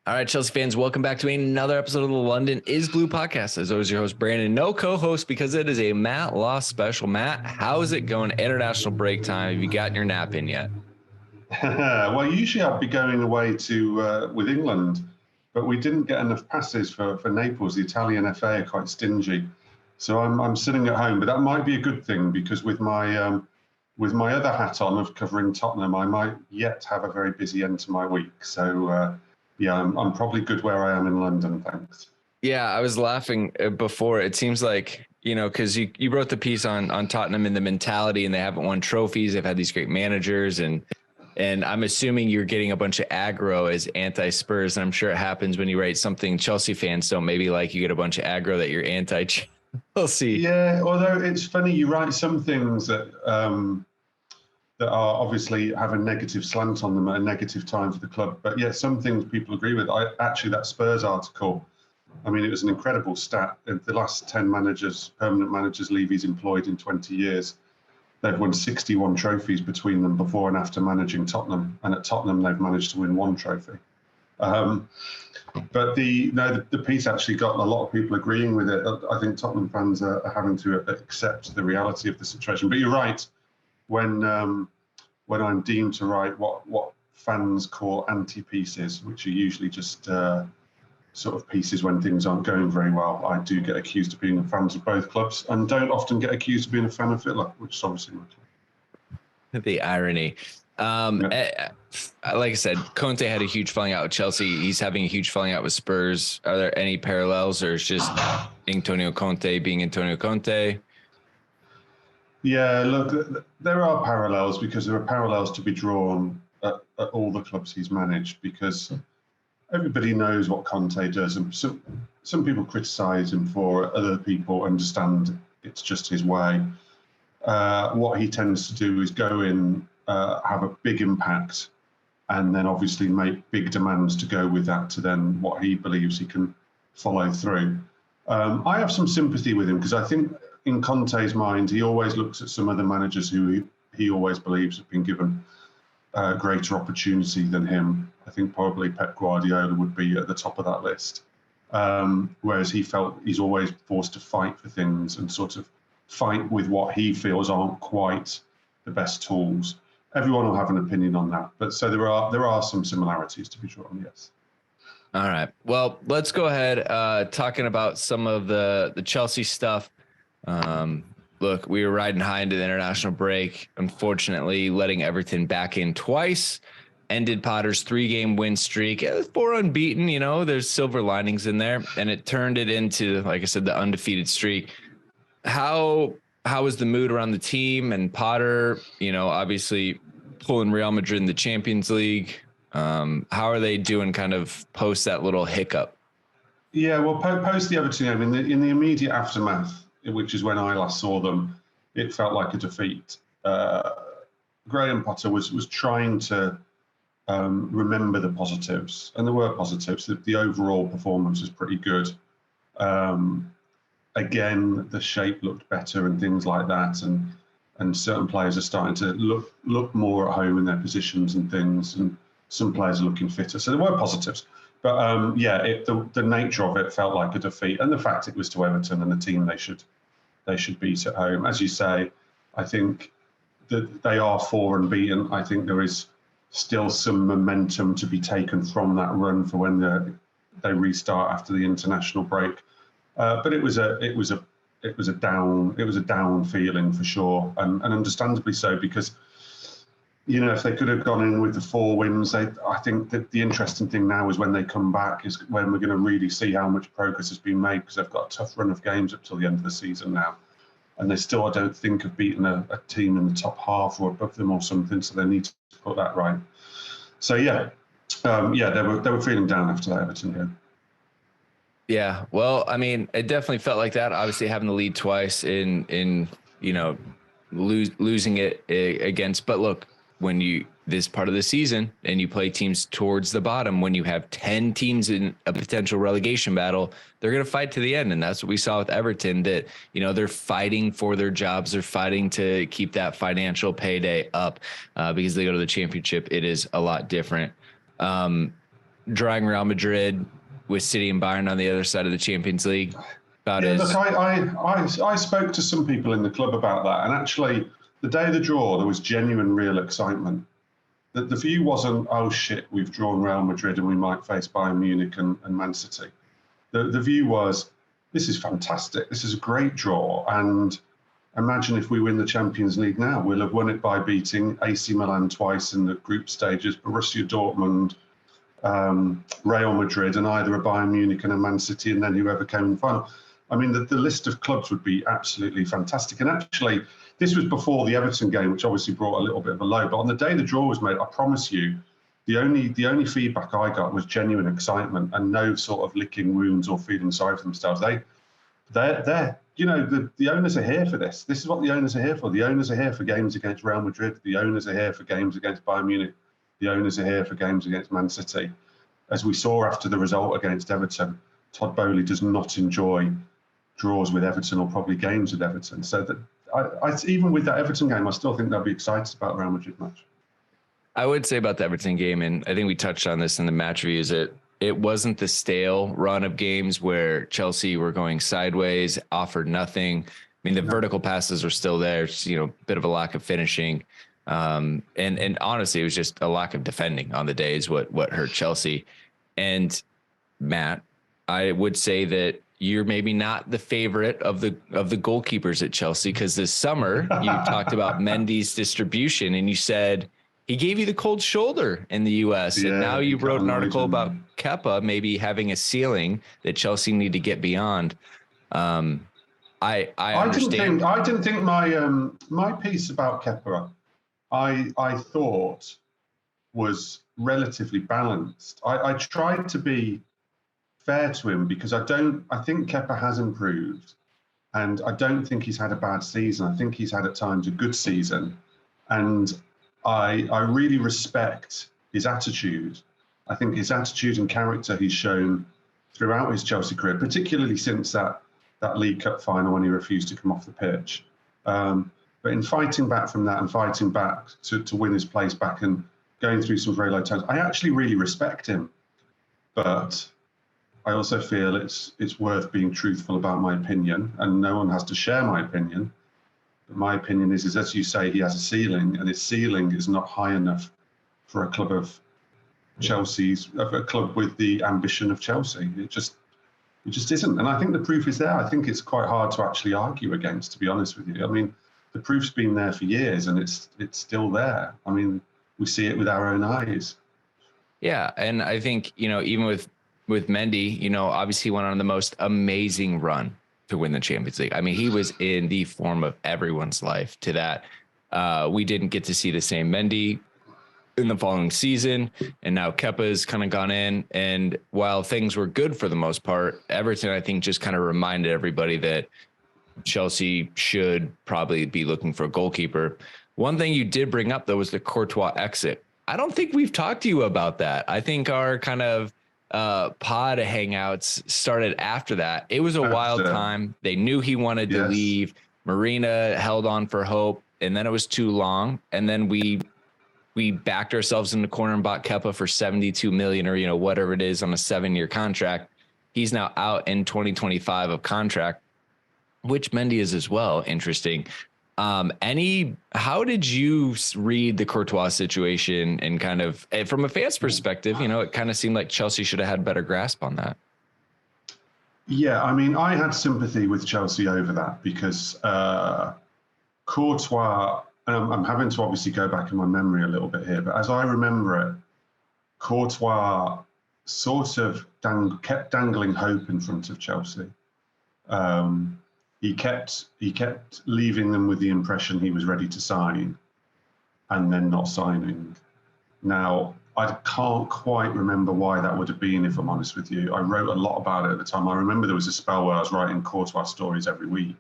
All right, Chelsea fans, welcome back to another episode of the London is Blue podcast. As always, your host, Brandon. No co-host because it is a Matt Loss special. Matt, how is it going? International break time. Have you gotten your nap in yet? Well, usually I'd be going away to with England, but we didn't get enough passes for Naples. The Italian FA are quite stingy, so I'm sitting at home. But that might be a good thing because with my other hat on of covering Tottenham, I might yet have a very busy end to my week. So yeah, I'm probably good where I am in London. Thanks. Yeah, I was laughing before. It seems like, because you wrote the piece on Tottenham and the mentality, and they haven't won trophies. They've had these great managers, and I'm assuming you're getting a bunch of aggro as anti-Spurs. And I'm sure it happens when you write something Chelsea fans don't maybe like. You get a bunch of aggro that you're anti-Chelsea. Yeah, although it's funny, you write some things that that are obviously have a negative slant on them at a negative time for the club. But yeah, some things people agree with. Actually, that Spurs article, I mean, it was an incredible stat. The last 10 permanent managers Levy's employed in 20 years, they've won 61 trophies between them before and after managing Tottenham. And at Tottenham, they've managed to win one trophy. But the piece actually got a lot of people agreeing with it. I think Tottenham fans are having to accept the reality of the situation. But you're right. When I'm deemed to write what fans call anti-pieces, which are usually just sort of pieces when things aren't going very well, I do get accused of being a fan of both clubs and don't often get accused of being a fan of Hitler, which is obviously not true. The irony. Like I said, Conte had a huge falling out with Chelsea. He's having a huge falling out with Spurs. Are there any parallels, or is just Antonio Conte being Antonio Conte? Yeah, look, there are parallels because there are parallels to be drawn at all the clubs he's managed, because everybody knows what Conte does, and some people criticise him for it. Other people understand it's just his way. What he tends to do is go in, have a big impact, and then obviously make big demands to go with that to then what he believes he can follow through. I have some sympathy with him because I think in Conte's mind, he always looks at some other managers who he always believes have been given greater opportunity than him. I think probably Pep Guardiola would be at the top of that list. Whereas he felt he's always forced to fight for things and sort of fight with what he feels aren't quite the best tools. Everyone will have an opinion on that. But so there are some similarities to be drawn, yes. All right. Well, let's go ahead talking about some of the Chelsea stuff. Look, we were riding high into the international break, unfortunately letting Everton back in twice, ended Potter's 3-game win streak. It was 4 unbeaten, there's silver linings in there, and it turned it into, like I said, the undefeated streak. How is the mood around the team and Potter, obviously pulling Real Madrid in the Champions League? How are they doing kind of post that little hiccup? Yeah, well, post the Everton game, in the immediate aftermath, which is when I last saw them, it felt like a defeat. Graham Potter was trying to remember the positives, and there were positives. The overall performance was pretty good. Again, the shape looked better and things like that, and certain players are starting to look more at home in their positions and things, and some players are looking fitter. So there were positives. But the nature of it felt like a defeat, and the fact it was to Everton and a team they should beat at home. As you say, I think that they are 4 unbeaten. I think there is still some momentum to be taken from that run for when they restart after the international break. But it was a down feeling for sure, and understandably so, because if they could have gone in with the 4 wins, I think that the interesting thing now is when they come back is when we're going to really see how much progress has been made, because they've got a tough run of games up till the end of the season now. And they still, I don't think, have beaten a team in the top half or above them or something, so they need to put that right. So, they were feeling down after that Everton game. Yeah, well, I mean, it definitely felt like that. Obviously, having the lead twice in losing it against. But look, when this part of the season and you play teams towards the bottom, when you have 10 teams in a potential relegation battle, they're going to fight to the end. And that's what we saw with Everton, that, they're fighting for their jobs. They're fighting to keep that financial payday up because they go to the championship. It is a lot different. drawing Real Madrid with City and Bayern on the other side of the Champions League. Look, I spoke to some people in the club about that, and actually, the day of the draw, there was genuine, real excitement. The view wasn't, oh shit, we've drawn Real Madrid and we might face Bayern Munich and Man City. The view was, this is fantastic. This is a great draw, and imagine if we win the Champions League now. We'll have won it by beating AC Milan twice in the group stages, Borussia Dortmund, Real Madrid, and either a Bayern Munich and a Man City, and then whoever came in final. I mean, the list of clubs would be absolutely fantastic. And actually, this was before the Everton game, which obviously brought a little bit of a low. But on the day the draw was made, I promise you, the only feedback I got was genuine excitement and no sort of licking wounds or feeling sorry for themselves. They're you know, the owners are here for this. This is what the owners are here for. The owners are here for games against Real Madrid. The owners are here for games against Bayern Munich. The owners are here for games against Man City. As we saw after the result against Everton, Todd Boehly does not enjoy draws with Everton or probably games with Everton. So that I even with that Everton game, I still think they'll be excited about the Real Madrid match. I would say about the Everton game, and I think we touched on this in the match reviews, it wasn't the stale run of games where Chelsea were going sideways, offered nothing. I mean, the vertical passes are still there. It's, you know, a bit of a lack of finishing. And honestly, it was just a lack of defending on the day is what hurt Chelsea. And Matt, I would say that you're maybe not the favorite of the goalkeepers at Chelsea, because this summer you talked about Mendy's distribution and you said he gave you the cold shoulder in the US. And now you wrote an article about Kepa maybe having a ceiling that Chelsea need to get beyond. I understand. I didn't think my piece about Kepa, I thought was relatively balanced. I tried to be fair to him because I think Kepa has improved, and I don't think he's had a bad season. I think he's had at times a good season, and I really respect his attitude. I think his attitude and character he's shown throughout his Chelsea career, particularly since that League Cup final when he refused to come off the pitch. But in fighting back from that and fighting back to win his place back and going through some very low times, I actually really respect him. But I also feel it's worth being truthful about my opinion, and no one has to share my opinion. But my opinion is as you say, he has a ceiling, and his ceiling is not high enough for a club of Chelsea's, a club with the ambition of Chelsea. It just isn't. And I think the proof is there. I think it's quite hard to actually argue against, to be honest with you. I mean, the proof's been there for years, and it's still there. I mean, we see it with our own eyes. Yeah, and I think, you know, even with Mendy, you know, obviously went on the most amazing run to win the Champions League. I mean, he was in the form of everyone's life to that. We didn't get to see the same Mendy in the following season, and now Kepa's kind of gone in. And while things were good for the most part, Everton, I think, just kind of reminded everybody that Chelsea should probably be looking for a goalkeeper. One thing you did bring up, though, was the Courtois exit. I don't think we've talked to you about that. I think our kind of pod hangouts started after that. It was a wild time. They knew he wanted to leave. Marina held on for hope, and then it was too long. And then we backed ourselves in the corner and bought Kepa for 72 million, or, you know, whatever it is, on a 7-year contract. He's now out in 2025 of contract, which Mendy is as well. Interesting. How did you read the Courtois situation, and kind of from a fan's perspective, you know, it kind of seemed like Chelsea should have had better grasp on that. Yeah, I mean, I had sympathy with Chelsea over that because Courtois, and I'm having to obviously go back in my memory a little bit here, but as I remember it, Courtois sort of kept dangling hope in front of Chelsea. He kept leaving them with the impression he was ready to sign, and then not signing. Now, I can't quite remember why that would have been, if I'm honest with you. I wrote a lot about it at the time. I remember there was a spell where I was writing Courtois stories every week.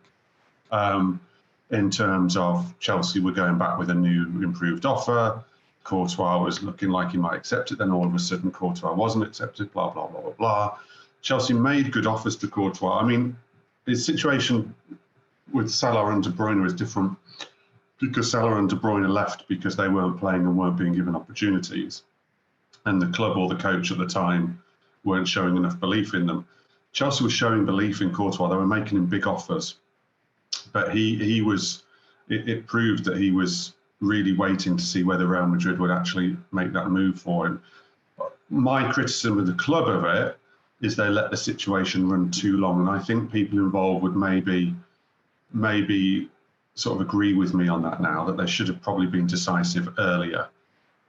In terms of Chelsea were going back with a new improved offer. Courtois was looking like he might accept it. Then all of a sudden, Courtois wasn't accepted, blah, blah, blah, blah, blah. Chelsea made good offers to Courtois. I mean, his situation with Salah and De Bruyne is different because Salah and De Bruyne left because they weren't playing and weren't being given opportunities. and the club or the coach at the time weren't showing enough belief in them. Chelsea was showing belief in Courtois. They were making him big offers, but it proved that he was really waiting to see whether Real Madrid would actually make that move for him. My criticism of the club of it is they let the situation run too long, and I think people involved would maybe sort of agree with me on that now, that they should have probably been decisive earlier,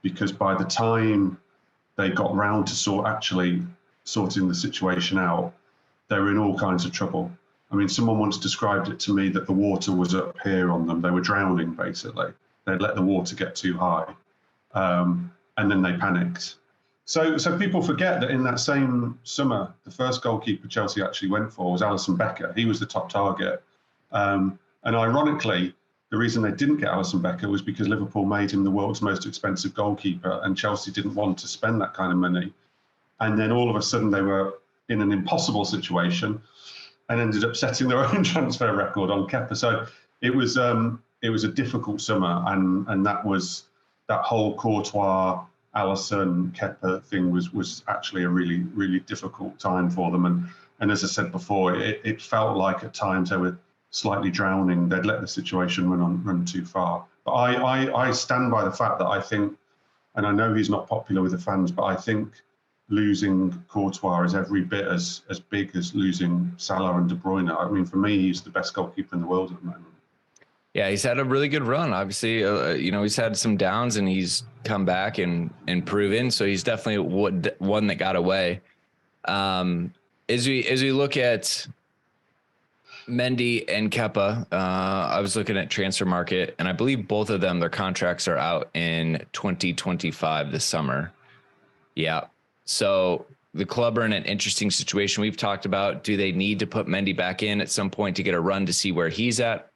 because by the time they got round to sorting the situation out, they were in all kinds of trouble. I mean, someone once described it to me that the water was up here on them. They were drowning, basically. They'd let the water get too high, and then they panicked. So people forget that in that same summer, the first goalkeeper Chelsea actually went for was Alisson Becker. He was the top target. And ironically, the reason they didn't get Alisson Becker was because Liverpool made him the world's most expensive goalkeeper, and Chelsea didn't want to spend that kind of money. And then all of a sudden they were in an impossible situation and ended up setting their own transfer record on Kepa. So it was a difficult summer, and that whole Courtois, Alisson, Kepa thing was actually a really, really difficult time for them. And as I said before, it felt like at times they were slightly drowning. They'd let the situation run too far. But I stand by the fact that I think, and I know he's not popular with the fans, but I think losing Courtois is every bit as big as losing Salah and De Bruyne. I mean, for me, he's the best goalkeeper in the world at the moment. Yeah, he's had a really good run. Obviously, he's had some downs and he's come back and proven. So he's definitely one that got away. As we look at Mendy and Kepa, I was looking at Transfer Market, and I believe both of them, their contracts are out in 2025 this summer. Yeah. So the club are in an interesting situation. We've talked about, do they need to put Mendy back in at some point to get a run to see where he's at?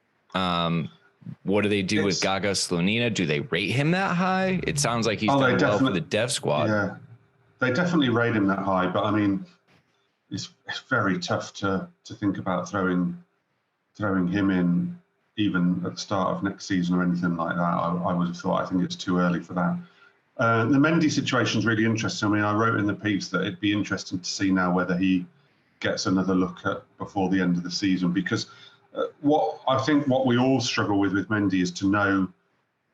What do they do with Gaga Slonina? Do they rate him that high? It sounds like he's done well for the dev squad. Yeah, they definitely rate him that high, but I mean, it's very tough to think about throwing him in even at the start of next season or anything like that. I would have thought, I think it's too early for that. The Mendy situation is really interesting. I mean, I wrote in the piece that it'd be interesting to see now whether he gets another look at before the end of the season, because what we all struggle with Mendy is to know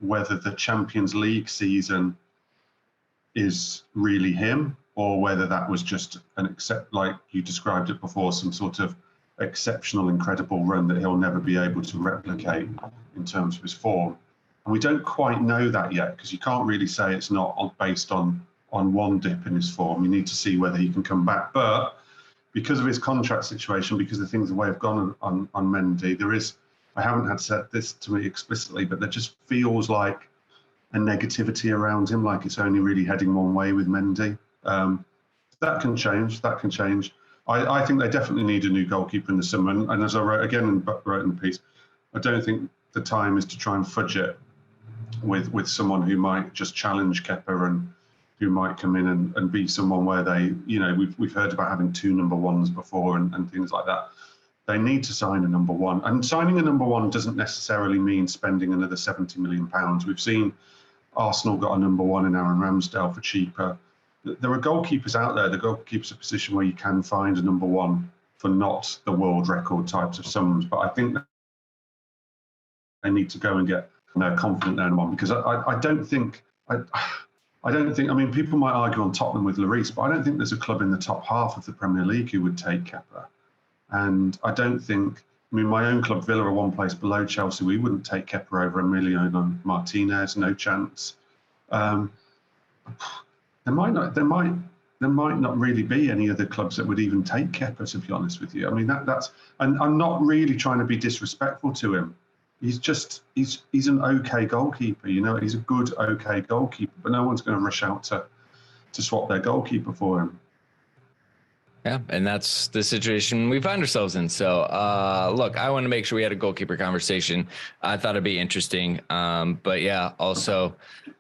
whether the Champions League season is really him, or whether that was just like you described it before, some sort of exceptional, incredible run that he'll never be able to replicate in terms of his form. And we don't quite know that yet, because you can't really say it's not based on one dip in his form. You need to see whether he can come back. But because of his contract situation, because of things the way have gone on Mendy, I haven't had said this to me explicitly, but there just feels like a negativity around him, like it's only really heading one way with Mendy. That can change. I think they definitely need a new goalkeeper in the summer. And as I wrote in the piece, I don't think the time is to try and fudge it with someone who might just challenge Kepa and who might come in and be someone where they, we've heard about having two number ones before and things like that. They need to sign a number one. And signing a number one doesn't necessarily mean spending another £70 million. We've seen Arsenal got a number one in Aaron Ramsdale for cheaper. There are goalkeepers out there, the goalkeeper's a position where you can find a number one for not the world record types of sums. But I think they need to go and get confident there in one, because I don't think, I mean, people might argue on Tottenham with Lloris, but I don't think there's a club in the top half of the Premier League who would take Kepa. And I don't think, I mean, my own club, Villa, are one place below Chelsea. We wouldn't take Kepa over Emiliano Martinez, no chance. There might not really be any other clubs that would even take Kepa, to be honest with you. I mean, that's, and I'm not really trying to be disrespectful to him. He's an okay goalkeeper, he's a good, okay goalkeeper, but no one's going to rush out to swap their goalkeeper for him. Yeah, and that's the situation we find ourselves in. So, look, I want to make sure we had a goalkeeper conversation. I thought it'd be interesting. But yeah, also,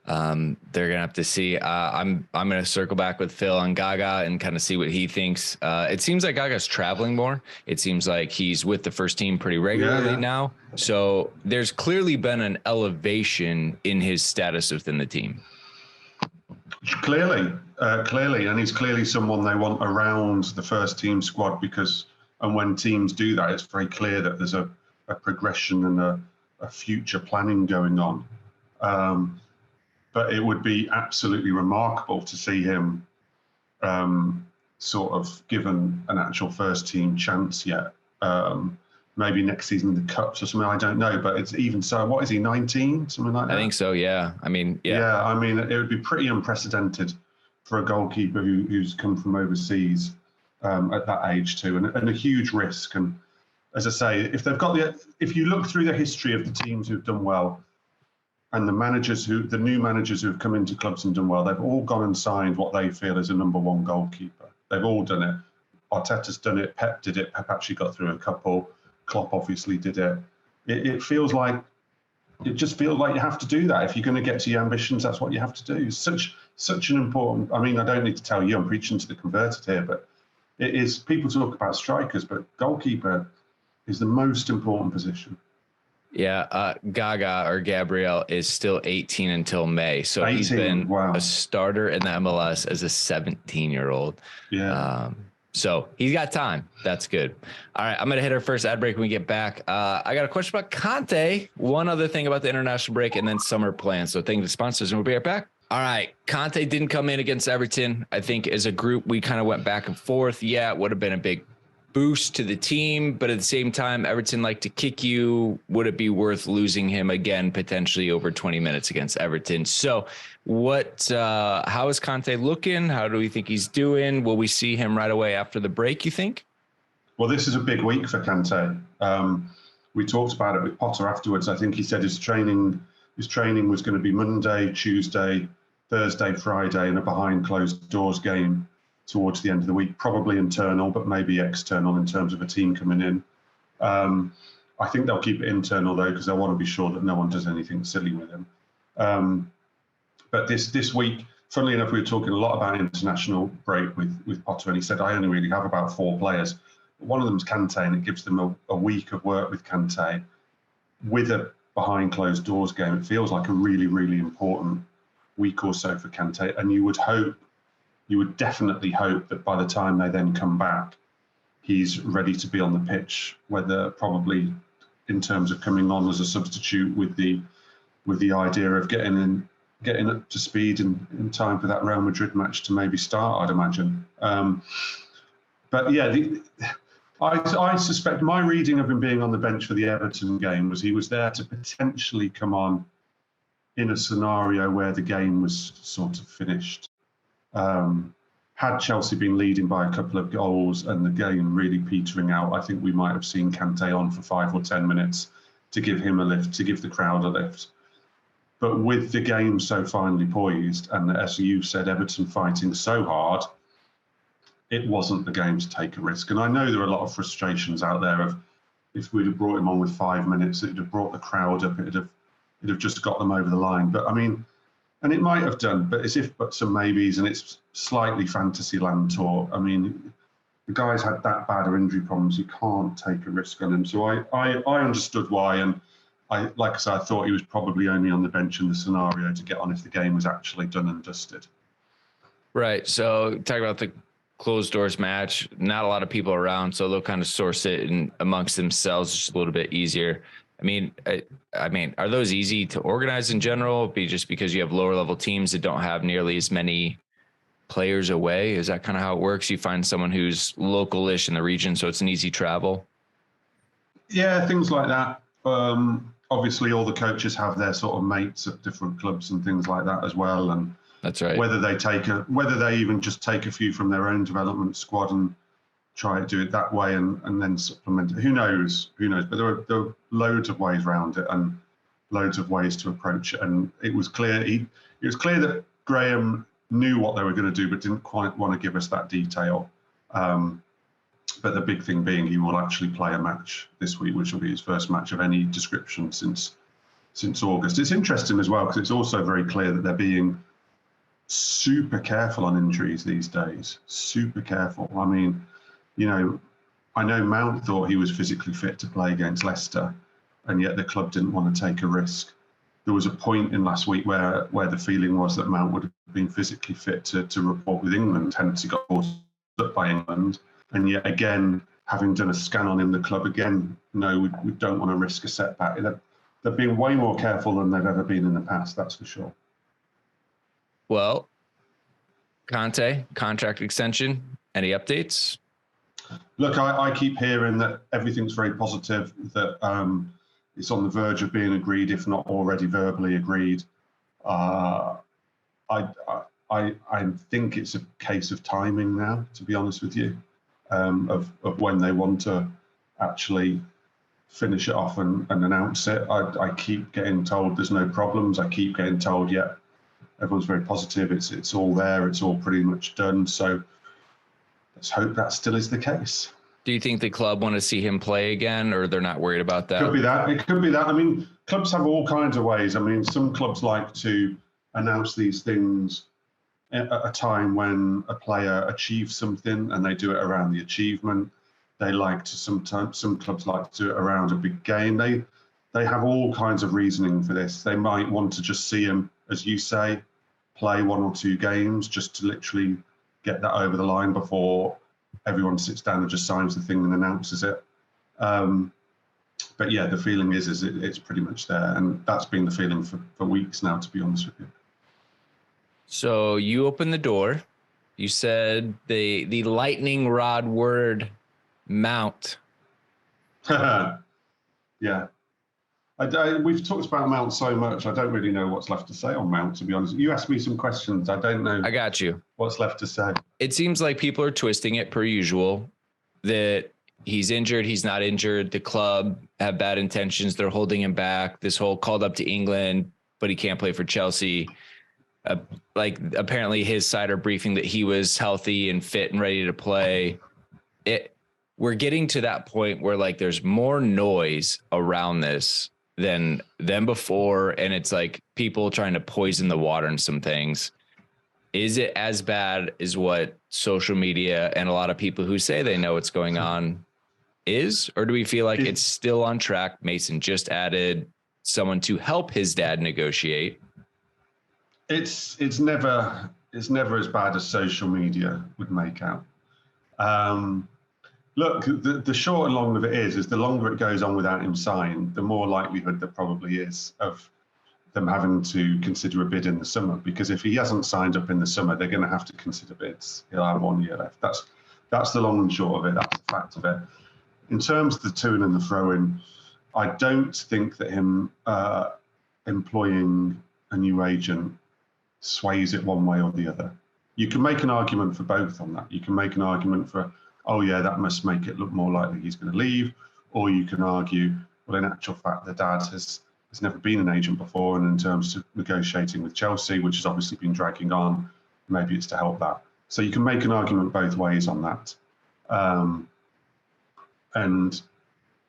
they're gonna have to see. I'm gonna circle back with Phil on Gaga and kind of see what he thinks. It seems like Gaga's traveling more. It seems like he's with the first team pretty regularly now. So there's clearly been an elevation in his status within the team. Clearly, and he's clearly someone they want around the first team squad and when teams do that, it's very clear that there's a progression and a future planning going on. But it would be absolutely remarkable to see him sort of given an actual first team chance yet. Maybe next season in the Cups or something, I don't know. But it's even so, what is he, 19? Something like that? I think so, yeah. I mean, yeah. Yeah, I mean, it would be pretty unprecedented for a goalkeeper who's come from overseas at that age too, and a huge risk. And as I say, if you look through the history of the teams who've done well, and the new managers who have come into clubs and done well, they've all gone and signed what they feel is a number one goalkeeper. They've all done it. Arteta's done it. Pep did it. Pep actually got through a couple. Klopp obviously did it. It just feels like you have to do that. If you're going to get to your ambitions, that's what you have to do. Such an important, I mean, I don't need to tell you, I'm preaching to the converted here, but it is, people talk about strikers, but goalkeeper is the most important position. Yeah, Gaga or Gabriel is still 18 until May. So 18, he's been a starter in the MLS as a 17-year-old. Yeah. So he's got time. That's good. All right, I'm going to hit our first ad break when we get back. I got a question about Kante. One other thing about the international break and then summer plans. So thank you to the sponsors, and we'll be right back. All right, Kante didn't come in against Everton. I think as a group, we kind of went back and forth. Yeah, it would have been a big boost to the team, but at the same time, Everton like to kick you. Would it be worth losing him again, potentially over 20 minutes against Everton? So how is Kante looking? How do we think he's doing? Will we see him right away after the break, you think? Well, this is a big week for Kante. We talked about it with Potter afterwards. I think he said his training was going to be Monday, Tuesday, Thursday, Friday, and a behind closed doors game towards the end of the week, probably internal, but maybe external in terms of a team coming in. I think they'll keep it internal though, because they want to be sure that no one does anything silly with him. But this week, funnily enough, we were talking a lot about international break with Potter, and he said, I only really have about 4 players. One of them is Kante, and it gives them a week of work with Kante with a behind closed doors game. It feels like a really, really important week or so for Kante, and you would definitely hope that by the time they then come back, he's ready to be on the pitch, whether probably in terms of coming on as a substitute with the idea of getting up to speed in time for that Real Madrid match to maybe start, I'd imagine. But yeah, I suspect my reading of him being on the bench for the Everton game was he was there to potentially come on in a scenario where the game was sort of finished. Had Chelsea been leading by a couple of goals and the game really petering out, I think we might have seen Kante on for 5 or 10 minutes to give him a lift, to give the crowd a lift. But with the game so finely poised and, as you said, Everton fighting so hard, it wasn't the game to take a risk. And I know there are a lot of frustrations out there of if we'd have brought him on with 5 minutes, it'd have brought the crowd up, it'd have just got them over the line. But I mean, and it might have done, but as if but some maybes, and it's slightly fantasy land talk. I mean, the guy's had that bad of injury problems, you can't take a risk on him. So I understood why, and like I said, I thought he was probably only on the bench in the scenario to get on if the game was actually done and dusted. Right. So talk about the closed doors match. Not a lot of people around, so they'll kind of source it amongst themselves just a little bit easier. I mean, are those easy to organize in general? Just because you have lower level teams that don't have nearly as many players away? Is that kind of how it works? You find someone who's local-ish in the region, so it's an easy travel? Yeah, things like that. Obviously, all the coaches have their sort of mates at different clubs and things like that as well. And that's right. Whether they even just take a few from their own development squad and try to do it that way and then supplement it. Who knows? But there are loads of ways around it and loads of ways to approach it. And it was clear that Graham knew what they were going to do, but didn't quite want to give us that detail. But the big thing being he will actually play a match this week, which will be his first match of any description since August. It's interesting as well because it's also very clear that they're being super careful on injuries these days. Super careful. I mean, I know Mount thought he was physically fit to play against Leicester, and yet the club didn't want to take a risk. There was a point in last week where the feeling was that Mount would been physically fit to report with England, hence he got called up by England. And yet again, having done a scan on him, the club again, no, we don't want to risk a setback. They've been way more careful than they've ever been in the past, that's for sure. Well, Conte, contract extension, any updates? Look, I keep hearing that everything's very positive, that it's on the verge of being agreed, if not already verbally agreed. I think it's a case of timing now, to be honest with you, of when they want to actually finish it off and announce it. I keep getting told there's no problems. I keep getting told, yeah, everyone's very positive. It's all there. It's all pretty much done. So let's hope that still is the case. Do you think the club want to see him play again, or they're not worried about that? Could be that. It could be that. I mean, clubs have all kinds of ways. I mean, some clubs like to announce these things at a time when a player achieves something, and they do it around the achievement. They like to sometimes, some clubs like to do it around a big game. They have all kinds of reasoning for this. They might want to just see him, as you say, play 1 or 2 games just to literally get that over the line before everyone sits down and just signs the thing and announces it. But yeah, the feeling is it's pretty much there, and that's been the feeling for weeks now, to be honest with you. So you opened the door. You said the lightning rod word, Mount. Yeah. We've talked about Mount so much, I don't really know what's left to say on Mount, to be honest. You asked me some questions, I don't know. I got you. What's left to say? It seems like people are twisting it per usual, that he's injured, he's not injured, the club have bad intentions, they're holding him back, this whole called up to England, but he can't play for Chelsea. Like apparently his side are briefing that he was healthy and fit and ready to play. We're getting to that point where like there's more noise around this than before, and it's like people trying to poison the water in some things. Is it as bad as what social media and a lot of people who say they know what's going on is, or do we feel like it's still on track? Mason just added someone to help his dad negotiate. It's never as bad as social media would make out. Look, the short and long of it is the longer it goes on without him signed, the more likelihood there probably is of them having to consider a bid in the summer. Because if he hasn't signed up in the summer, they're going to have to consider bids. He'll have 1 year left. That's the long and short of it. That's the fact of it. In terms of the to and the throw-in, I don't think that him employing a new agent sways it one way or the other. You can make an argument for both on that. You can make an argument for, oh yeah, that must make it look more likely he's going to leave. Or you can argue, well, in actual fact, the dad has never been an agent before, and in terms of negotiating with Chelsea, which has obviously been dragging on, maybe it's to help that. So you can make an argument both ways on that. And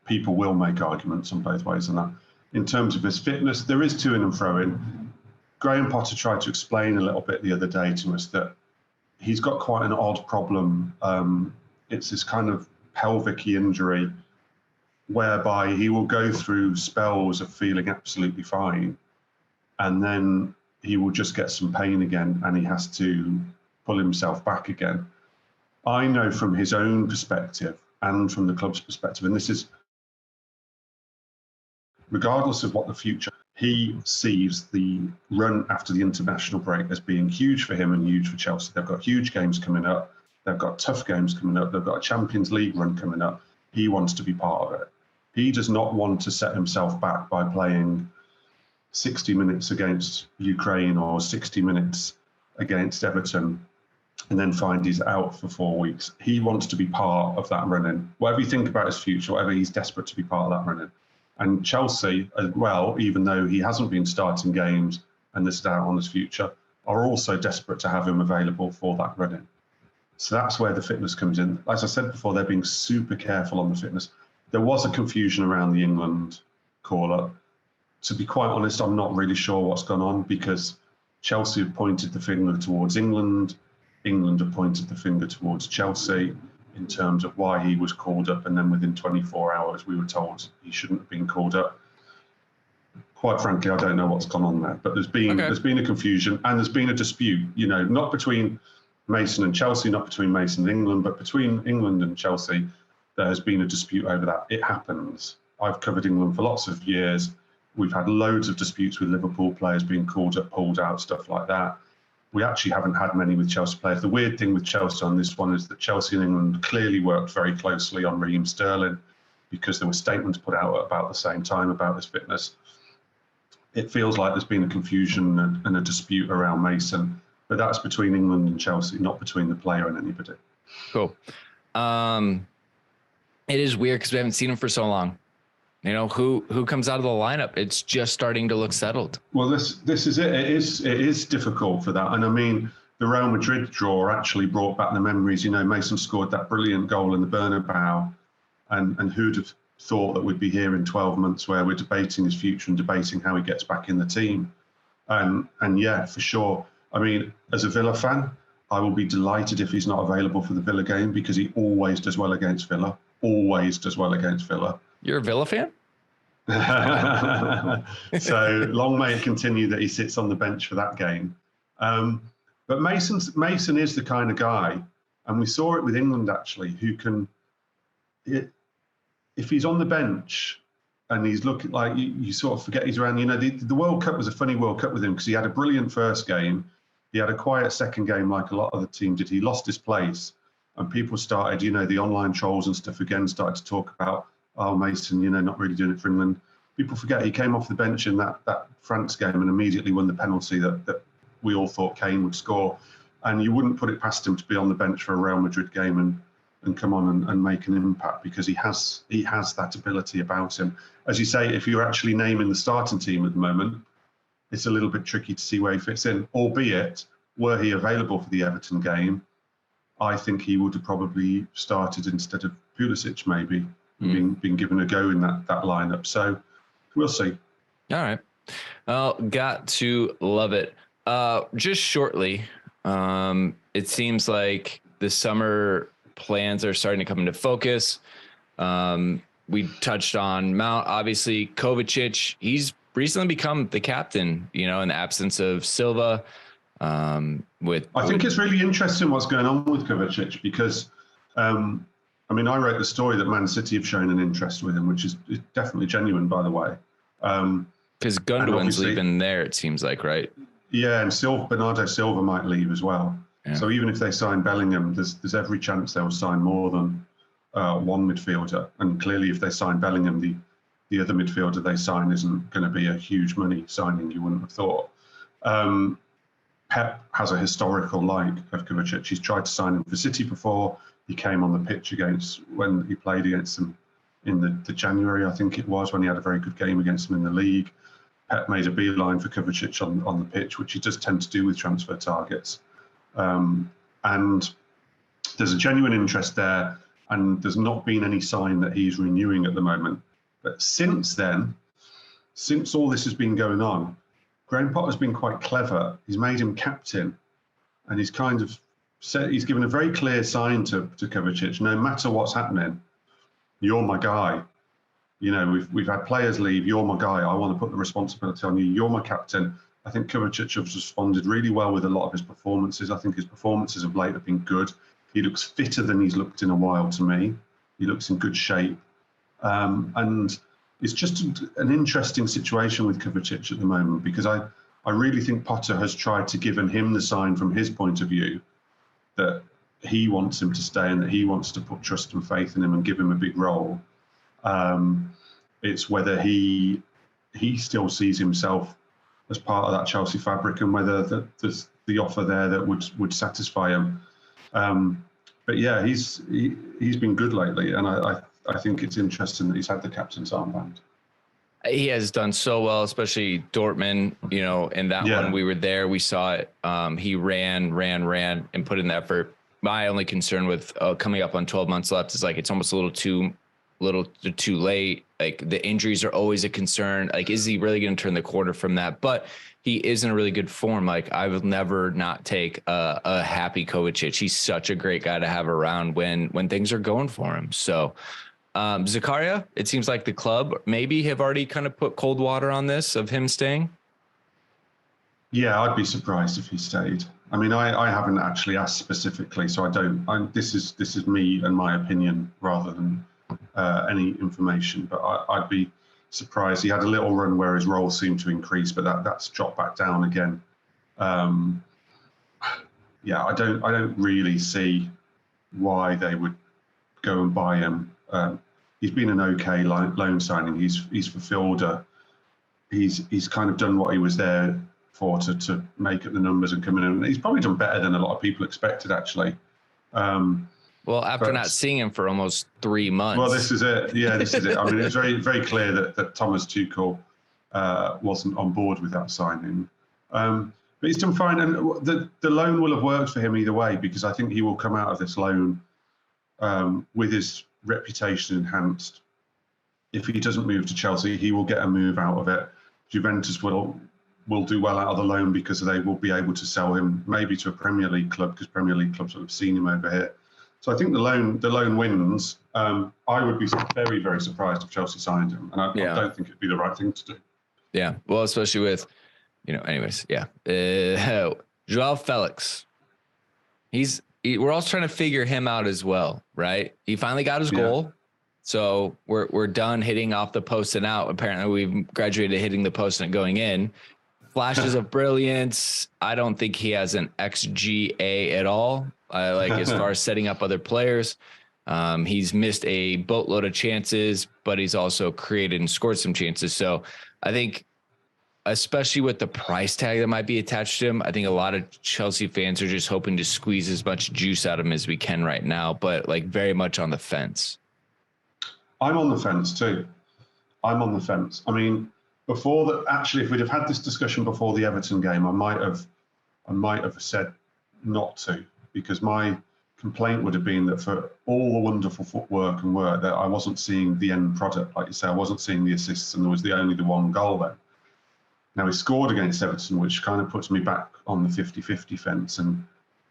people will make arguments on both ways on that. In terms of his fitness, there is to and fro in. Graham Potter tried to explain a little bit the other day to us that he's got quite an odd problem. It's this kind of pelvic injury whereby he will go through spells of feeling absolutely fine, and then he will just get some pain again and he has to pull himself back again. I know from his own perspective and from the club's perspective, and this is regardless of what the future, he sees the run after the international break as being huge for him and huge for Chelsea. They've got huge games coming up. They've got tough games coming up. They've got a Champions League run coming up. He wants to be part of it. He does not want to set himself back by playing 60 minutes against Ukraine or 60 minutes against Everton and then find he's out for 4 weeks. He wants to be part of that run-in. Whatever you think about his future, whatever, he's desperate to be part of that run-in. And Chelsea as well, even though he hasn't been starting games and this is out on his future, are also desperate to have him available for that run-in. So that's where the fitness comes in. As I said before, they're being super careful on the fitness. There was a confusion around the England call-up. To be quite honest, I'm not really sure what's gone on because Chelsea have pointed the finger towards England. England have pointed the finger towards Chelsea in terms of why he was called up. And then within 24 hours, we were told he shouldn't have been called up. quite frankly, I don't know what's gone on there. But there's been a confusion, and there's been a dispute. Not between Mason and Chelsea, not between Mason and England, but between England and Chelsea. There has been a dispute over that. It happens. I've covered England for lots of years. We've had loads of disputes with Liverpool players being called up, pulled out, stuff like that. We actually haven't had many with Chelsea players. The weird thing with Chelsea on this one is that Chelsea and England clearly worked very closely on Raheem Sterling, because there were statements put out at about the same time about his fitness. It feels like there's been a confusion and a dispute around Mason, but that's between England and Chelsea, not between the player and anybody. Cool. It is weird because we haven't seen him for so long. Who comes out of the lineup? It's just starting to look settled. Well, this is it. It is difficult for that. And I mean, the Real Madrid draw actually brought back the memories. Mason scored that brilliant goal in the Bernabeu, and who'd have thought that we'd be here in 12 months where we're debating his future and debating how he gets back in the team. And yeah, for sure. I mean, as a Villa fan, I will be delighted if he's not available for the Villa game, because he always does well against Villa. Always does well against Villa. You're a Villa fan? So long may it continue that he sits on the bench for that game. But Mason is the kind of guy, and we saw it with England actually, who can, if he's on the bench and he's looking like, you sort of forget he's around. The World Cup was a funny World Cup with him, because he had a brilliant first game. He had a quiet second game like a lot of the team did. He lost his place, and people started, the online trolls and stuff again started to talk about, oh, Mason, not really doing it for England. People forget he came off the bench in that France game and immediately won the penalty that we all thought Kane would score. And you wouldn't put it past him to be on the bench for a Real Madrid game and come on and make an impact, because he has that ability about him. As you say, if you're actually naming the starting team at the moment, it's a little bit tricky to see where he fits in, albeit, were he available for the Everton game, I think he would have probably started instead of Pulisic, maybe, been given a go in that lineup. So we'll see. All right. Well, got to love it. Just shortly, it seems like the summer plans are starting to come into focus. We touched on Mount, obviously. Kovacic, he's recently become the captain, in the absence of Silva. I think it's really interesting what's going on with Kovacic, because I wrote the story that Man City have shown an interest with him, which is definitely genuine, by the way. Because Gundogan's leaving there, it seems like, right? Yeah, and Bernardo Silva might leave as well. Yeah. So even if they sign Bellingham, there's every chance they'll sign more than one midfielder. And clearly, if they sign Bellingham, the other midfielder they sign isn't going to be a huge money signing, you wouldn't have thought. Pep has a historical like of Kovacic. He's tried to sign him for City before. He came on the pitch when he played against them in the January, I think it was, when he had a very good game against them in the league. Pep made a beeline for Kovacic on the pitch, which he does tend to do with transfer targets. And there's a genuine interest there, and there's not been any sign that he's renewing at the moment. But since then, since all this has been going on, Graham Potter's been quite clever. He's made him captain, and he's kind of he's given a very clear sign to Kovacic, no matter what's happening, you're my guy. We've had players leave, you're my guy. I want to put the responsibility on you. You're my captain. I think Kovacic has responded really well with a lot of his performances. I think his performances of late have been good. He looks fitter than he's looked in a while to me. He looks in good shape. And it's just an interesting situation with Kovacic at the moment, because I really think Potter has tried to give him the sign from his point of view that he wants him to stay and that he wants to put trust and faith in him and give him a big role. It's whether he still sees himself as part of that Chelsea fabric, and whether there's the offer there that would satisfy him. But yeah, he's been good lately, and I think it's interesting that he's had the captain's armband. He has done so well, especially Dortmund, in that one we were there, we saw it. He ran and put in the effort. My only concern with coming up on 12 months left is like, it's almost a little too late. Like, the injuries are always a concern. Like, is he really going to turn the corner from that? But he is in a really good form. Like, I will never not take a happy Kovacic. He's such a great guy to have around when things are going for him. So Zakaria, it seems like the club maybe have already kind of put cold water on this of him staying. Yeah, I'd be surprised if he stayed. I mean, I haven't actually asked specifically, so I don't. This is me and my opinion rather than any information. But I'd be surprised. He had a little run where his role seemed to increase, but that's dropped back down again. Yeah, I don't really see why they would go and buy him. He's been an okay loan signing. He's fulfilled he's kind of done what he was there for to make up the numbers and come in. And he's probably done better than a lot of people expected, actually. Well, after not seeing him for almost 3 months. Well, this is it. Yeah, this is it. I mean, it's very, very clear that Thomas Tuchel wasn't on board with that signing. But he's done fine. And the loan will have worked for him either way, because I think he will come out of this loan with his reputation enhanced. If he doesn't move to Chelsea, he will get a move out of it. Juventus will do well out of the loan because they will be able to sell him maybe to a Premier League club, because Premier League clubs will have seen him over here. So I think the loan wins. I would be very, very surprised if Chelsea signed him, and I don't think it'd be the right thing to do. Yeah, well, especially with, anyways, yeah. Joao Felix. We're also trying to figure him out as well, right? He finally got his goal. So we're done hitting off the post and out. Apparently we've graduated hitting the post and going in. Flashes of brilliance. I don't think he has an XGA at all. As far as setting up other players. He's missed a boatload of chances, but he's also created and scored some chances. So I think, especially with the price tag that might be attached to him, I think a lot of Chelsea fans are just hoping to squeeze as much juice out of him as we can right now, but very much on the fence. I'm on the fence too. I'm on the fence. I mean, if we'd have had this discussion before the Everton game, I might have said not to, because my complaint would have been that for all the wonderful footwork and work, that I wasn't seeing the end product. Like you say, I wasn't seeing the assists, and there was only the one goal then. Now, he scored against Everton, which kind of puts me back on the 50-50 fence, and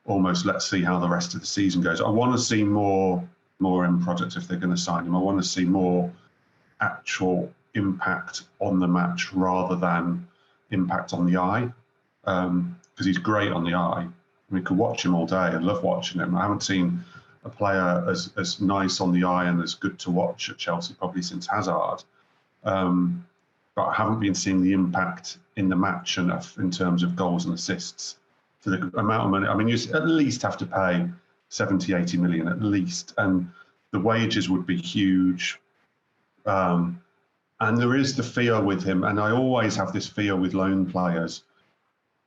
almost let's see how the rest of the season goes. I want to see more end product if they're going to sign him. I want to see more actual impact on the match rather than impact on the eye, because he's great on the eye. We could watch him all day. I love watching him. I haven't seen a player as nice on the eye and as good to watch at Chelsea probably since Hazard. But I haven't been seeing the impact in the match enough in terms of goals and assists for the amount of money. I mean, you at least have to pay 70, 80 million at least. And the wages would be huge. And there is the fear with him. And I always have this fear with loan players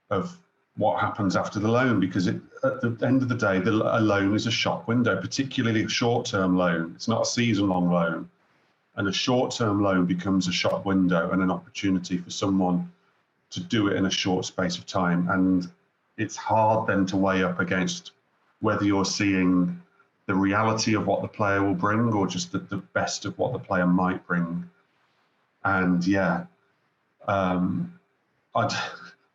of what happens after the loan, because at the end of the day, a loan is a shop window, particularly a short-term loan. It's not a season-long loan. And a short-term loan becomes a shop window and an opportunity for someone to do it in a short space of time. And it's hard then to weigh up against whether you're seeing the reality of what the player will bring or just the best of what the player might bring. And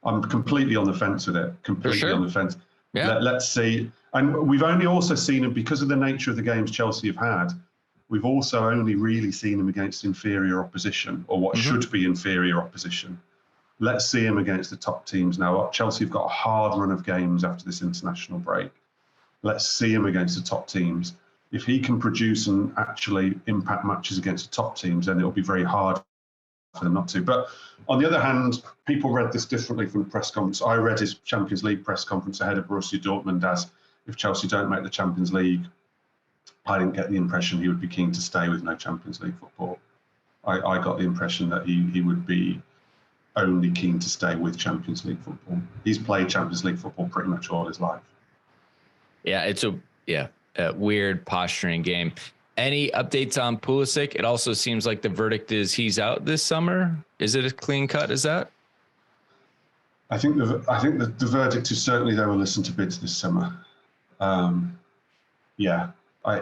I'm completely on the fence with it. Completely on the fence. Yeah. Let's see. And we've only also seen him because of the nature of the games Chelsea have had. We've also only really seen him against inferior opposition, or what should be inferior opposition. Let's see him against the top teams now. Chelsea have got a hard run of games after this international break. Let's see him against the top teams. If he can produce and actually impact matches against the top teams, then it'll be very hard for them not to. But on the other hand, people read this differently from the press conference. I read his Champions League press conference ahead of Borussia Dortmund as, if Chelsea don't make the Champions League, I didn't get the impression he would be keen to stay with no Champions League football. I got the impression that he would be only keen to stay with Champions League football. He's played Champions League football pretty much all his life. Yeah, it's a weird posturing game. Any updates on Pulisic? It also seems like the verdict is he's out this summer. Is it a clean cut? Is that? I think the verdict is certainly they will listen to bids this summer.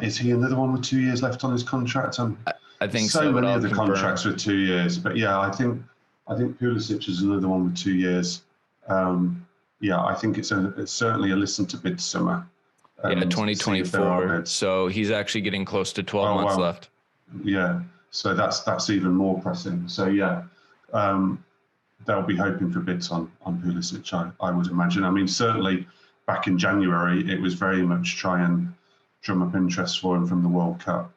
Is he another one with 2 years left on his contract? I think so. Many other contracts with 2 years, but I think Pulisic is another one with 2 years. I think it's certainly a listen to bid summer. 2024. So he's actually getting close to 12 months left. Yeah, so that's even more pressing. So yeah, they'll be hoping for bids on Pulisic, I would imagine. I mean, certainly back in January, it was very much try and drum up interest for him from the World Cup.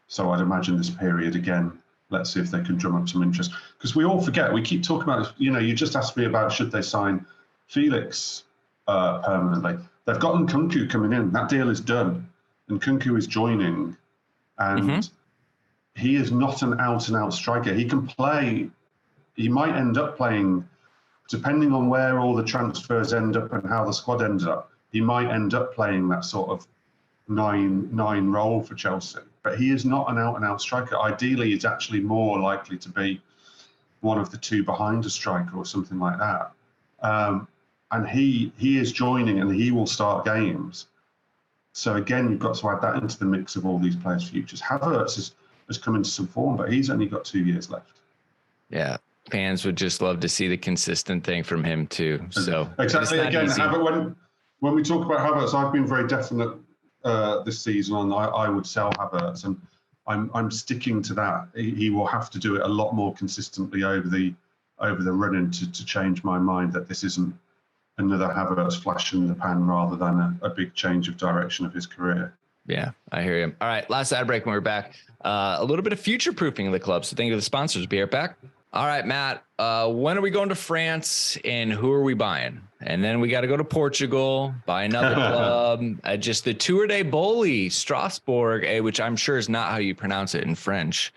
So I'd imagine this period again, let's see if they can drum up some interest. Because we all forget, we keep talking about, you just asked me about should they sign Felix permanently. They've got Nkunku coming in. That deal is done. Nkunku is joining. And he is not an out-and-out striker. He can play, he might end up playing, depending on where all the transfers end up and how the squad ends up, he might end up playing that sort of nine role for Chelsea. But he is not an out-and-out striker. Ideally, he's actually more likely to be one of the two behind a striker or something like that. And he is joining and he will start games. So again, you've got to add that into the mix of all these players' futures. Havertz has come into some form, but he's only got 2 years left. Yeah, fans would just love to see the consistent thing from him too. So exactly. Again, when we talk about Havertz, I've been very definite this season on I would sell Havertz, and I'm sticking to that. He will have to do it a lot more consistently over the run-in to change my mind that this isn't another Havertz flash in the pan rather than a big change of direction of his career. Yeah, I hear you. All right, last ad break when we're back. A little bit of future-proofing of the club. So thank you to the sponsors. Be right back. All right, Matt, when are we going to France and who are we buying? And then we got to go to Portugal, buy another club. Just the Tour de Boli, Strasbourg, which I'm sure is not how you pronounce it in French,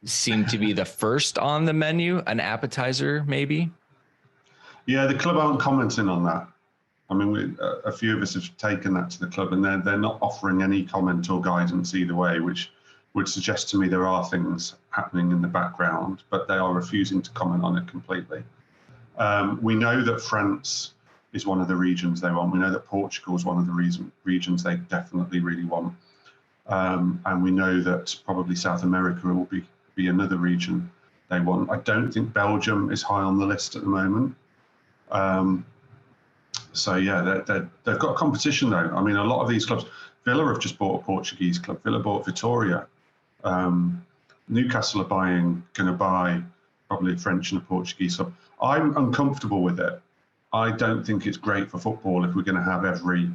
seemed to be the first on the menu, an appetizer maybe. Yeah, the club aren't commenting on that. I mean, a few of us have taken that to the club, and they're not offering any comment or guidance either way, which would suggest to me there are things happening in the background, but they are refusing to comment on it completely. We know that France is one of the regions they want. We know that Portugal is one of the regions they definitely really want. And we know that probably South America will be another region they want. I don't think Belgium is high on the list at the moment. So yeah, they've got competition though. I mean, a lot of these clubs, Villa have just bought a Portuguese club. Villa bought Vitória. Newcastle are going to buy probably a French and a Portuguese club. I'm uncomfortable with it. I don't think it's great for football if we're going to have every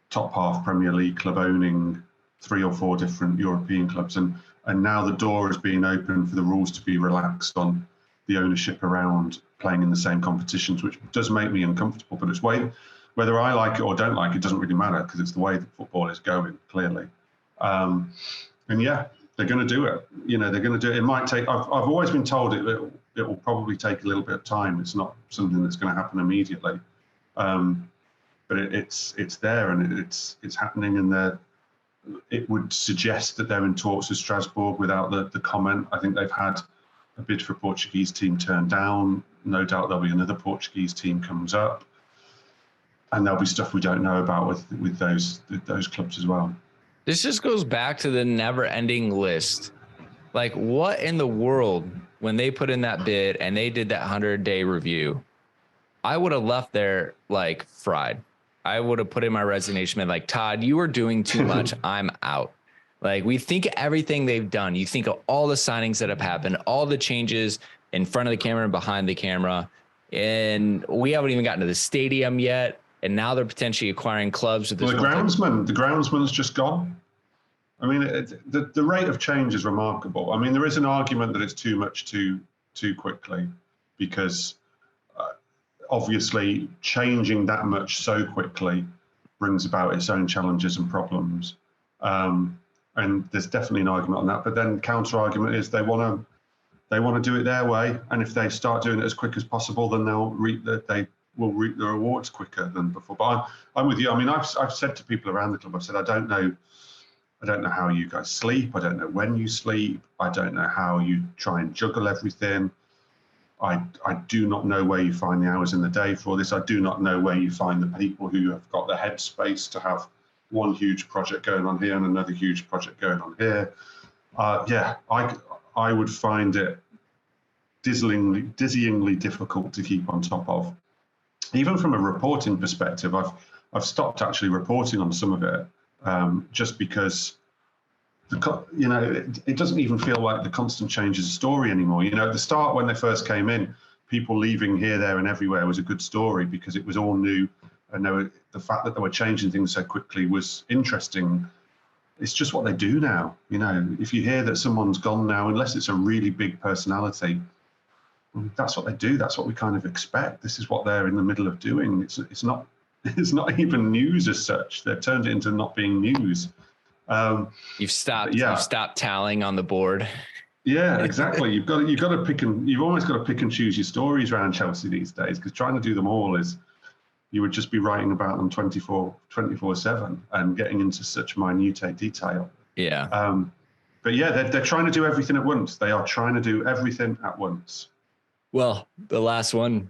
top half Premier League club owning 3 or 4 different European clubs. And now the door is being opened for the rules to be relaxed on the ownership around playing in the same competitions, which does make me uncomfortable. But it's whether I like it or don't like it doesn't really matter because it's the way that football is going, clearly. And yeah, they're going to do it. They're going to do it. It might take. I've always been told it will probably take a little bit of time. It's not something that's going to happen immediately. But it's there and it's happening. And it would suggest that they're in talks with Strasbourg without the comment. I think they've had a bid for a Portuguese team turned down. No doubt there'll be another Portuguese team comes up, and there'll be stuff we don't know about with those clubs as well. This just goes back to the never-ending list. Like, what in the world, when they put in that bid and they did that 100-day review, I would have left there like fried. I would have put in my resignation, been like, Todd, you are doing too much. I'm out. Like, we think of everything they've done. You think of all the signings that have happened, all the changes in front of the camera and behind the camera. And we haven't even gotten to the stadium yet. And now they're potentially acquiring clubs with this. Well, the groundsman's just gone. I mean, the rate of change is remarkable. I mean, there is an argument that it's too much too quickly because obviously changing that much so quickly brings about its own challenges and problems. And there's definitely an argument on that. But then the counter argument is they want to do it their way. And if they start doing it as quick as possible, then they will reap the rewards quicker than before. But I'm with you. I mean, I've said to people around the club, I've said, I don't know how you guys sleep. I don't know when you sleep. I don't know how you try and juggle everything. I do not know where you find the hours in the day for all this. I do not know where you find the people who have got the headspace to have one huge project going on here and another huge project going on here. I would find it dizzyingly difficult to keep on top of. Even from a reporting perspective, I've stopped actually reporting on some of it just because it doesn't even feel like the constant change is a story anymore. At the start when they first came in, people leaving here, there, and everywhere was a good story because it was all new, and the fact that they were changing things so quickly was interesting. It's just what they do now. If you hear that someone's gone now, unless it's a really big personality, that's what they do. That's what we kind of expect. This is what they're in the middle of doing. It's not even news as such. They've turned it into not being news. You've stopped tallying on the board. Yeah, exactly. You've almost got to pick and choose your stories around Chelsea these days, because trying to do them all you would just be writing about them 24/7 and getting into such minute detail. Yeah. But yeah, they're trying to do everything at once. They are trying to do everything at once. Well, the last one,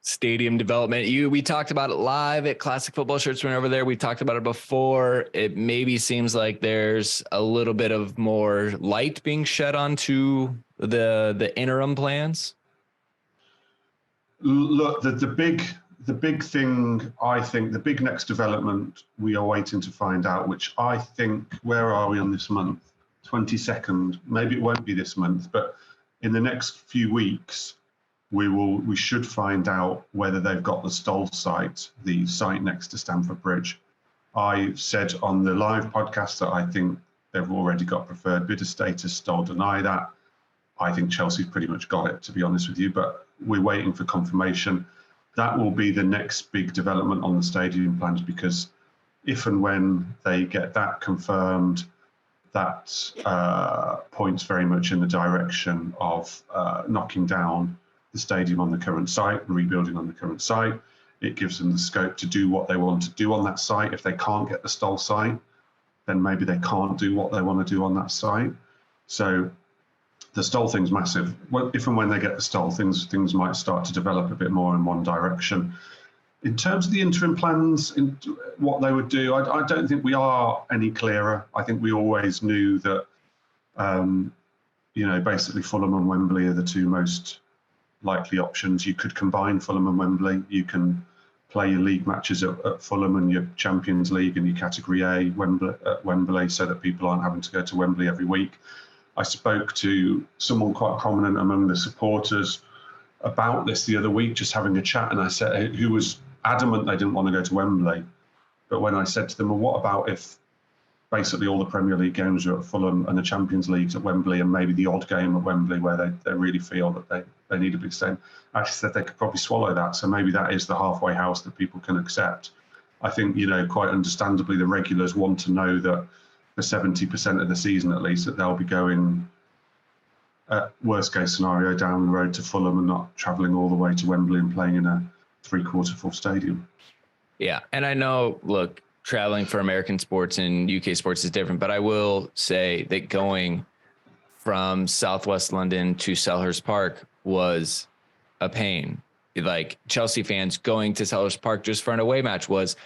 stadium development. We talked about it live at Classic Football Shirts when over there. We talked about it before. It maybe seems like there's a little bit of more light being shed onto the interim plans. Look, the big thing, I think, the big next development we are waiting to find out, which I think, where are we on this month? 22nd. Maybe it won't be this month, but in the next few weeks, we should find out whether they've got the Stoll site, the site next to Stamford Bridge. I said on the live podcast that I think they've already got preferred bidder status. Stoll deny that. I think Chelsea's pretty much got it, to be honest with you, but we're waiting for confirmation. That will be the next big development on the stadium plans, because if and when they get that confirmed, that points very much in the direction of knocking down the stadium on the current site and rebuilding on the current site. It gives them the scope to do what they want to do on that site. If they can't get the Stoll site, then maybe they can't do what they want to do on that site. So the Stoll thing's massive. If and when they get the Stoll, things might start to develop a bit more in one direction. In terms of the interim plans, in what they would do, I don't think we are any clearer. I think we always knew that, basically Fulham and Wembley are the two most likely options. You could combine Fulham and Wembley. You can play your league matches at Fulham and your Champions League and your Category A at Wembley, so that people aren't having to go to Wembley every week. I spoke to someone quite prominent among the supporters about this the other week, just having a chat, and I said, who was adamant they didn't want to go to Wembley. But when I said to them, well, what about if basically all the Premier League games are at Fulham and the Champions League's at Wembley, and maybe the odd game at Wembley where they really feel that they need a big stadium? I actually said they could probably swallow that. So maybe that is the halfway house that people can accept. I think, quite understandably, the regulars want to know that for 70% of the season, at least, that they'll be going, worst case scenario, down the road to Fulham and not travelling all the way to Wembley and playing in a 3/4 full stadium. Yeah. And I know, look, traveling for American sports and UK sports is different, but I will say that going from Southwest London to Selhurst Park was a pain. Like, Chelsea fans going to Selhurst Park just for an away match was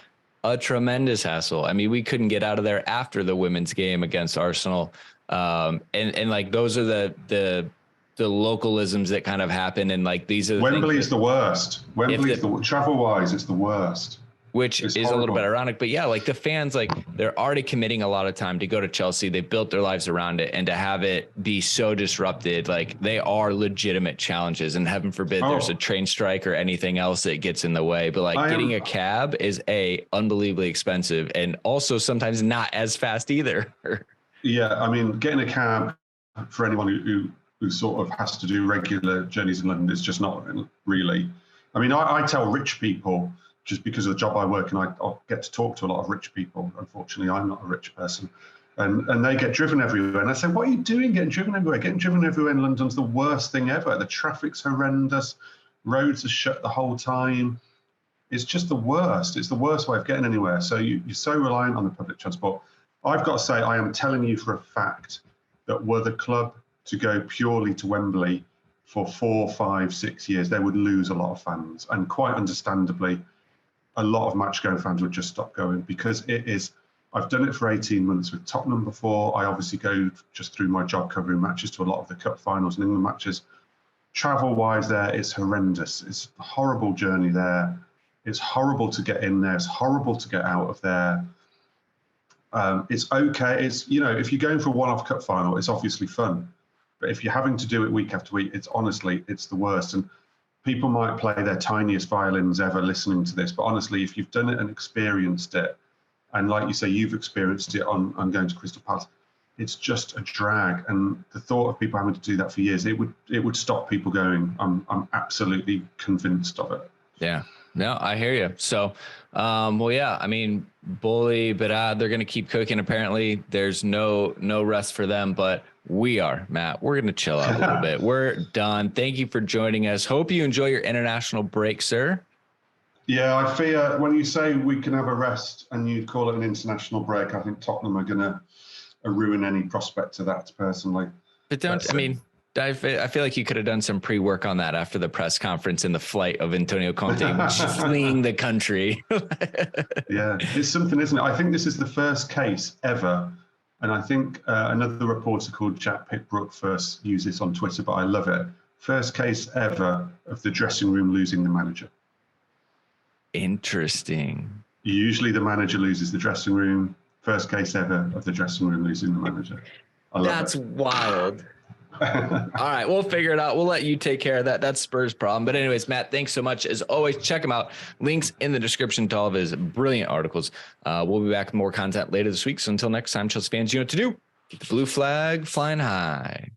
a tremendous hassle. I mean, we couldn't get out of there after the women's game against Arsenal. And like, those are the localisms that kind of happen. And like, these are the Wembley is the worst. Wembley is travel wise, it's the worst. Which is horrible. A little bit ironic, but yeah, like the fans, like they're already committing a lot of time to go to Chelsea. They built their lives around it, and to have it be so disrupted, like they are legitimate challenges, and heaven forbid there's a train strike or anything else that gets in the way. But like getting a cab is unbelievably expensive, and also sometimes not as fast either. Yeah. I mean, getting a cab for anyone who sort of has to do regular journeys in London is just not really. I mean, I tell rich people, just because of the job I work in, I get to talk to a lot of rich people. Unfortunately, I'm not a rich person. And they get driven everywhere. And I say, what are you doing getting driven everywhere? Getting driven everywhere in London's the worst thing ever. The traffic's horrendous. Roads are shut the whole time. It's just the worst. It's the worst way of getting anywhere. So you're so reliant on the public transport. I've got to say, I am telling you for a fact that were the club to go purely to Wembley for 4, 5, 6 years, they would lose a lot of fans. And quite understandably, a lot of match-going fans would just stop going, because it is. I've done it for 18 months with Tottenham before. I obviously go just through my job covering matches to a lot of the cup finals and England matches. Travel-wise there, it's horrendous. It's a horrible journey there. It's horrible to get in there. It's horrible to get out of there. It's okay. It's, if you're going for a one-off cup final, it's obviously fun. But if you're having to do it week after week, it's the worst. And people might play their tiniest violins ever listening to this, but honestly, if you've done it and experienced it, and like you say, you've experienced it on going to Crystal Palace, it's just a drag. And the thought of people having to do that for years, it would stop people going. I'm absolutely convinced of it. Yeah. No, I hear you. So, well, yeah, I mean, Bully, but they're going to keep cooking. Apparently there's no rest for them, but we are, Matt, we're going to chill out a little bit. We're done. Thank you for joining us. Hope you enjoy your international break, sir. Yeah, I fear when you say we can have a rest and you call it an international break, I think Tottenham are going to ruin any prospect of that personally. But I feel like you could have done some pre-work on that after the press conference and the flight of Antonio Conte fleeing the country. Yeah, it's something, isn't it? I think this is the first case ever. And I think another reporter called Jack Pickbrook first used this on Twitter, but I love it. First case ever of the dressing room losing the manager. Interesting. Usually the manager loses the dressing room. First case ever of the dressing room losing the manager. That's wild. All right, we'll figure it out. We'll let you take care of that. That's Spurs' problem. But anyways, Matt, thanks so much. As always, check him out. Links in the description to all of his brilliant articles. We'll be back with more content later this week. So until next time, Chelsea fans, you know what to do. Keep the blue flag flying high.